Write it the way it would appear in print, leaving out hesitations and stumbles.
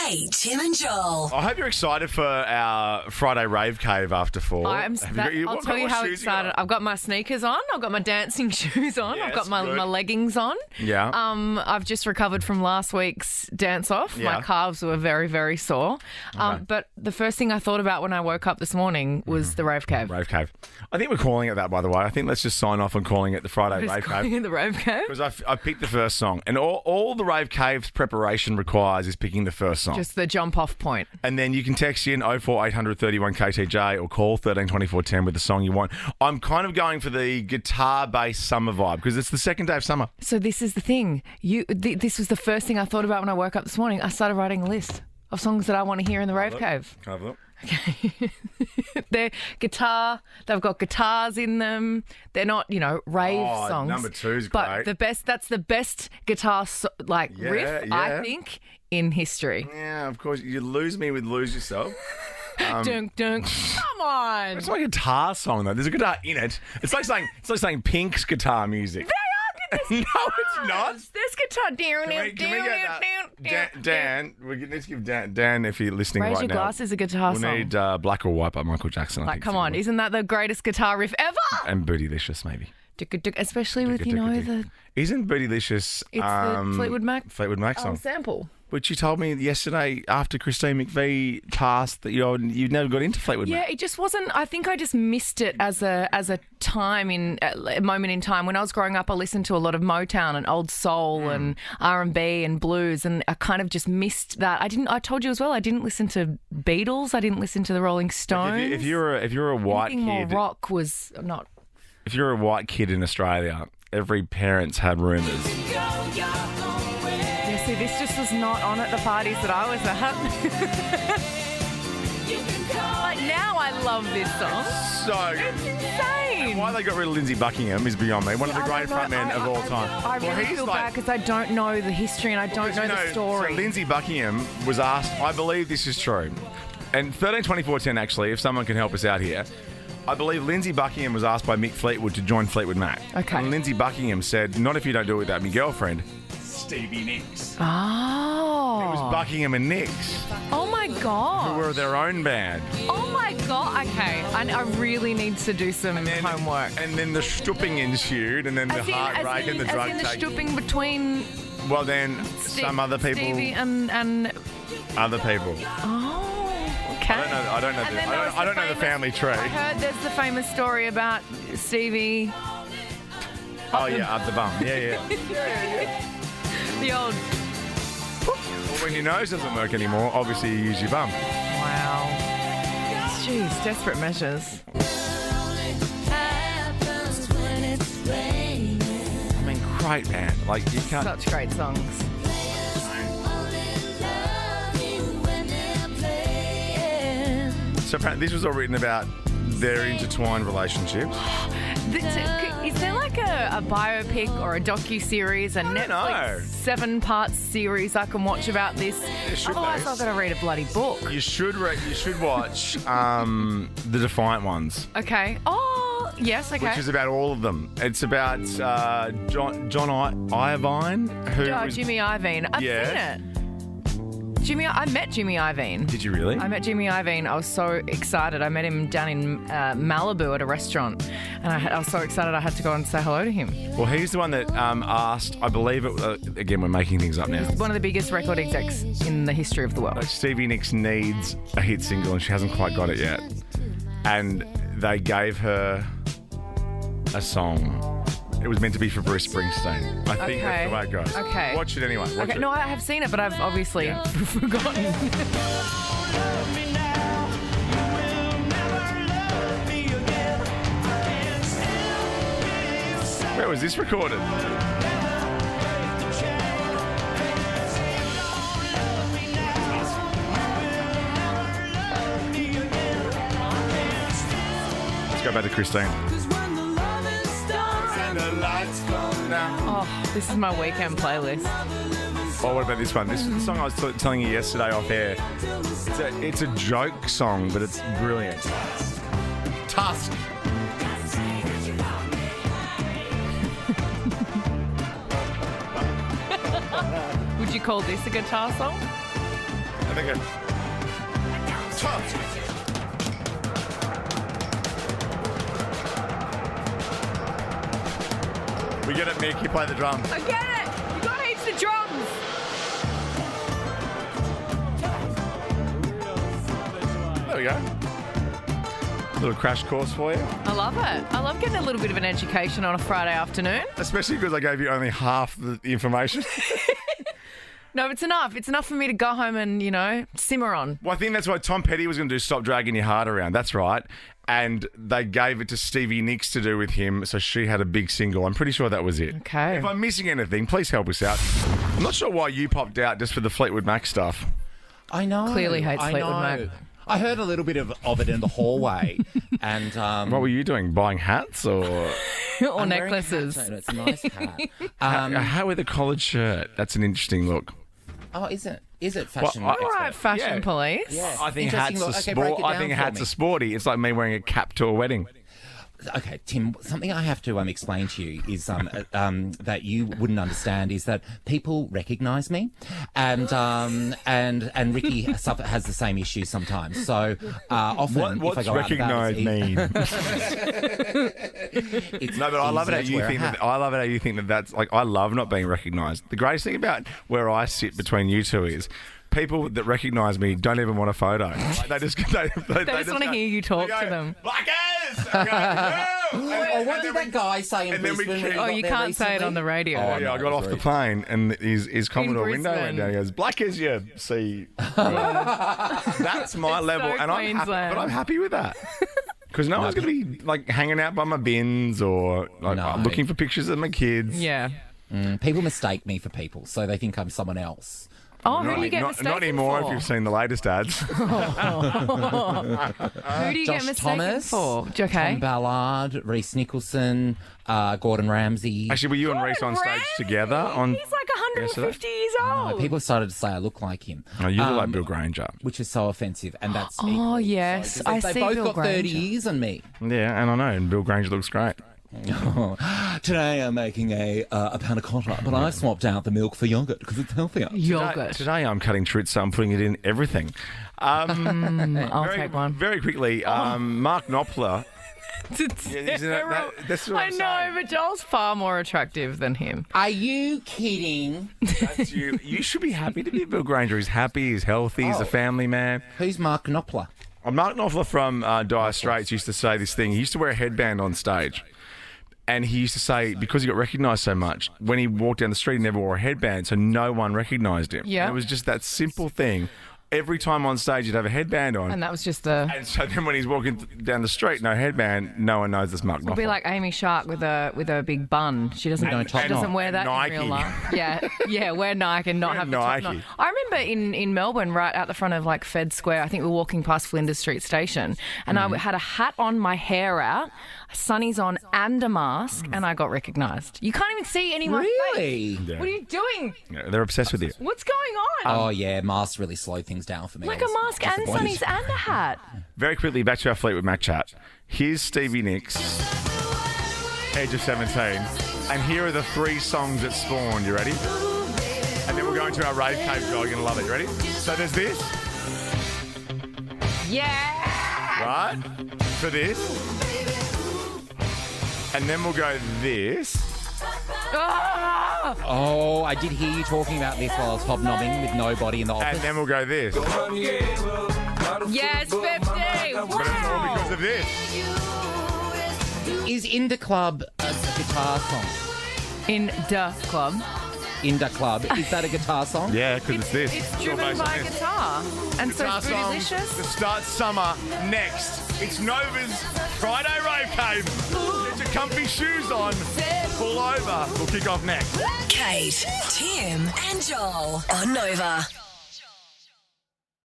Hey, Tim and Joel. I hope you're excited for our Friday Rave Cave after 4. I'll tell you how excited. I've got my sneakers on. I've got my dancing shoes on. I've got my leggings on. Yeah. I've just recovered from last week's dance off. Yeah. My calves were very, very sore. Okay. But the first thing I thought about when I woke up this morning was the Rave Cave. Rave Cave. I think we're calling it that, by the way. I think let's just sign off on calling it the Friday Rave Cave. The Rave Cave. Because I picked the first song. And all the Rave Cave's preparation requires is picking the first song. Just the jump off point. And then you can text in 04800 31 KTJ or call 13 24 10 with the song you want. I'm kind of going for the guitar-based summer vibe because it's the second day of summer. So this is the thing. This was the first thing I thought about when I woke up this morning. I started writing a list of songs that I want to hear in the Rave Cave. Can I have a look? Okay. They've got guitars in them. They're not, rave songs. Number 2's but great. that's the best guitar riff, I think, in history. Yeah, of course. You lose me with Lose Yourself. Dunk, dunk. Come on. It's not a guitar song, though. There's a guitar in it. It's like saying Pink's guitar music. No, it's not. There's guitar. Can we get Dan, we need to give Dan, if you're listening Raise right Your now. Glass is a guitar We'll song. need Black or White by Michael Jackson. I think Come on. Isn't that the greatest guitar riff ever? And Bootylicious, maybe. Especially with, the... Isn't Bootylicious... It's the Fleetwood Mac song. sample. Which you told me yesterday after Christine McVie passed that you'd never got into Fleetwood Mac. Yeah, it just wasn't. I think I just missed it as a moment in time. When I was growing up, I listened to a lot of Motown and old soul and R&B and blues, and I kind of just missed that. I told you as well. I didn't listen to Beatles. I didn't listen to the Rolling Stones. If you're a white Anything kid, more rock was not. If you're a white kid in Australia, every parent's had rumours. Yeah, see, this just was not on at the parties that I was at. Like now, I love this song. So It's insane. why they got rid of Lindsay Buckingham is beyond me. One of the great frontmen of all time. I really feel bad because I don't know the history and I don't know the story. So Lindsay Buckingham was asked, I believe this is true, and 13 24 10 actually, if someone can help us out here, I believe Lindsay Buckingham was asked by Mick Fleetwood to join Fleetwood Mac. Okay. And Lindsay Buckingham said, not if you don't do it without my girlfriend, Stevie Nicks. Oh. It was Buckingham and Nicks, Oh my God. who were their own band. Oh my God. Okay. I really need to do some homework. And then the stooping ensued, and then the heartbreak and the drug as in the take. stooping between Well, then some other people. Stevie and Other people. okay. I don't know. And then there was I don't know the famous- family tree. I heard there's the famous story about Stevie. Oh yeah, up the bum. Yeah. The old. Well, when your nose doesn't work anymore, obviously you use your bum. Wow. Jeez, desperate measures. I mean, great band. Like you can't. Such great songs. So apparently this was all written about their intertwined relationships. Is there like a biopic or a docu-series, a know. Netflix 7-part series I can watch about this? should Otherwise, be. I've got to read a bloody book. You should watch the Defiant Ones, Okay. Oh, yes, okay. which is about all of them. It's about John Iovine, who was, Jimmy Iovine. I've Yeah. seen it. I met Jimmy Iovine. Did you really? I met Jimmy Iovine. I was so excited. I met him down in Malibu at a restaurant, and I was so excited I had to go and say hello to him. Well, he's the one that asked, I believe it, again, we're making things up now. One of the biggest record execs in the history of the world. Stevie Nicks needs a hit single and she hasn't quite got it yet. And they gave her a song. It was meant to be for Bruce Springsteen. I think that's the way it goes. Okay. Watch it anyway. Watch it. No, I have seen it, but I've obviously forgotten. Where was this recorded? Let's go back to Christine. Oh, this is my weekend playlist. Oh, what about this one? This is the song I was telling you yesterday off air. It's a joke song, but it's brilliant. Tusk. Would you call this a guitar song? A Thank you. Top. We get it, Mick. You play the drums. I get it. You got heaps of drums. There we go. A little crash course for you. I love it. I love getting a little bit of an education on a Friday afternoon. Especially because I gave you only half the information. No, it's enough. It's enough for me to go home and, simmer on. Well, I think that's what Tom Petty was going to do, Stop Dragging Your Heart Around. That's right. And they gave it to Stevie Nicks to do with him, so she had a big single. I'm pretty sure that was it. Okay. If I'm missing anything, please help us out. I'm not sure why you popped out just for the Fleetwood Mac stuff. I know. Clearly hates Fleetwood Mac. I heard a little bit of it in the hallway. And what were you doing? Buying hats or or necklaces? It's a nice hat. a hat with a collared shirt? That's an interesting look. Oh, is it fashion? All right, fashion police. Yeah. I think Interesting hats are look. Okay, break it I think down hats for are me. sporty. It's like me wearing a cap to a wedding. Okay, Tim, something I have to explain to you is that you wouldn't understand is that people recognise me, and Ricki has the same issue sometimes. So often, What's if I go recognise mean? No, but I love it how you think that. I love it how you think that that's like. I love not being recognised. The greatest thing about where I sit between you two is people that recognise me don't even want a photo. Like, they just want to hear you talk to them. Blackers! Oh, what did that guy say in Brisbane? You can't say it on the radio. Oh, yeah, I got off the plane and his Commodore window went down. He goes, black as you see. That's my level. So And I'm happy with that. Because no one's going to be like hanging out by my bins or like looking for pictures of my kids. Yeah. People mistake me for people, so they think I'm someone else. Oh, who do you get mistaken Not anymore for? if you've seen the latest ads. Who do you Josh get mistaken Thomas, for? Okay. Tom Ballard, Reece Nicholson, Gordon Ramsay. Actually, were you and Reece on stage together? He's like 150 years old. People started to say I look like him. Oh, you look like Bill Granger. Which is so offensive, and that's Oh, yes. so, I they see both Bill got 30 Granger. years on me. Yeah, and I know, and Bill Granger looks great. Today I'm making a panna cotta, but I swapped out the milk for yogurt because it's healthier. Yogurt. Today I'm cutting chorizo, I'm putting it in everything. I'll take one. Very quickly, Mark Knopfler. That's what I I'm know, saying. but Joel's far more attractive than him. Are you kidding? That's you. You should be happy to be Bill Granger. He's happy, he's healthy, he's a family man. Who's Mark Knopfler? Mark Knopfler from Dire Straits used to say this thing. He used to wear a headband on stage. And he used to say, because he got recognised so much, when he walked down the street, he never wore a headband, so no one recognised him. Yeah. And it was just that simple thing. Every time on stage, he'd have a headband on. And that was just the... And so then when he's walking down the street, no headband, no one knows it's Mark Knopfler. It'll be like Amy Shark with a big bun. She doesn't wear that Nike. in real life. Yeah, wear Nike and not have the top knot. I remember in Melbourne, right out the front of like Fed Square, I think we were walking past Flinders Street Station, and I had a hat on, my hair out, sunnies on, and a mask, and I got recognised. You can't even see any of my face. Really? Yeah. What are you doing? Yeah, they're obsessed with you. What's going on? Oh, yeah, masks really slowed things down for me. Like a mask and sunnies and a hat. Very quickly, back to our Fleetwood Mac chat. Here's Stevie Nicks, age of 17. And here are the 3 songs that spawned. You ready? And then we're going to our Rave Cave girl. You're going to love it. You ready? So there's this. Yeah. Right? For this. And then we'll go this. Ah! Oh, I did hear you talking about this while I was hobnobbing with nobody in the office. And then we'll go this. Yes, 50. But it's all because of this. Is Inda Club a guitar song? In the club. Inda Club, is that a guitar song? Yeah, because it's this. It's all driven based on by this. guitar. And so Guitar it's songs bootylicious. that start summer next. It's Nova's Friday Rave Cave. Get your comfy shoes on. Pull over. We'll kick off next. Kate, Tim, and Joel on Nova.